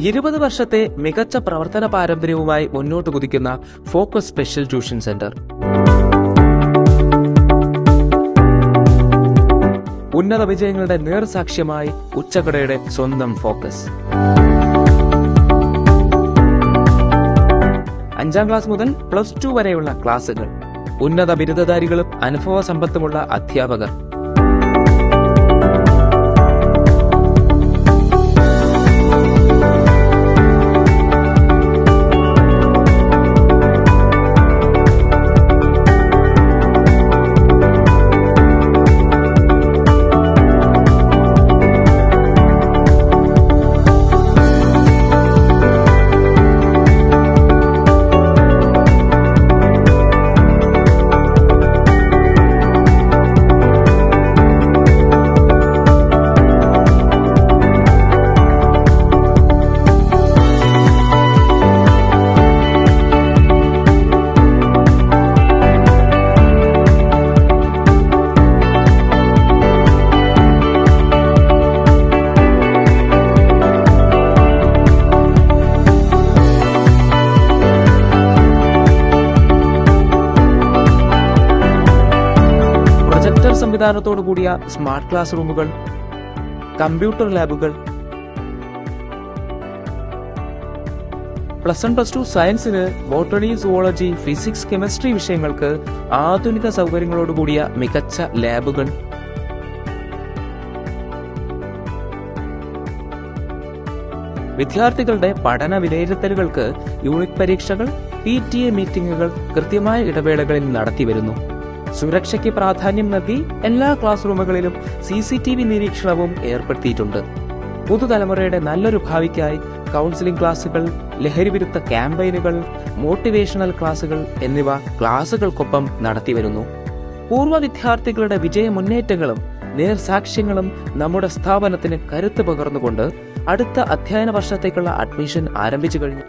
20 വർഷത്തെ മികച്ച പ്രവർത്തന പാരമ്പര്യവുമായി മുന്നോട്ട് കുതിക്കുന്ന ഫോക്കസ് സ്പെഷ്യൽ ട്യൂഷൻ സെന്റർ. ഉന്നത വിജയങ്ങളുടെ നേർസാക്ഷ്യമായി ഉച്ചക്കടയുടെ സ്വന്തം ഫോക്കസ്. 5ാം ക്ലാസ് മുതൽ +2 വരെയുള്ള ക്ലാസുകൾ. ഉന്നത ബിരുദധാരികളും അനുഭവ സമ്പത്തുമുള്ള അധ്യാപകർ. സംവിധാനത്തോടു കൂടിയ സ്മാർട്ട് ക്ലാസ് റൂമുകൾ, കമ്പ്യൂട്ടർ ലാബുകൾ, +1 +2 സയൻസിന് ബോട്ടണി, സുവോളജി, ഫിസിക്സ്, കെമിസ്ട്രി വിഷയങ്ങൾക്ക് ആധുനിക സൗകര്യങ്ങളോടുകൂടിയ മികച്ച ലാബുകൾ, വിദ്യാർത്ഥികളുടെ പഠന വിലയിരുത്തലുകൾക്ക് യൂണിറ്റ് പരീക്ഷകൾ, PTA മീറ്റിംഗുകൾ കൃത്യമായ ഇടവേളകളിൽ നടത്തിവരുന്നു. സുരക്ഷയ്ക്ക് പ്രാധാന്യം നൽകി എല്ലാ ക്ലാസ് റൂമുകളിലും CCTV നിരീക്ഷണവും ഏർപ്പെടുത്തിയിട്ടുണ്ട്. പുതുതലമുറയുടെ നല്ലൊരു ഭാവിക്കായി കൗൺസിലിംഗ് ക്ലാസുകൾ, ലഹരിവിരുദ്ധ ക്യാമ്പയിനുകൾ, മോട്ടിവേഷണൽ ക്ലാസുകൾ എന്നിവ ക്ലാസുകൾക്കൊപ്പം നടത്തിവരുന്നു. പൂർവ്വ വിദ്യാർത്ഥികളുടെ വിജയ മുന്നേറ്റങ്ങളും നേർസാക്ഷ്യങ്ങളും നമ്മുടെ സ്ഥാപനത്തിന് കരുത്ത് പകർന്നുകൊണ്ട് അടുത്ത അധ്യയന വർഷത്തേക്കുള്ള അഡ്മിഷൻ ആരംഭിച്ചു കഴിഞ്ഞു.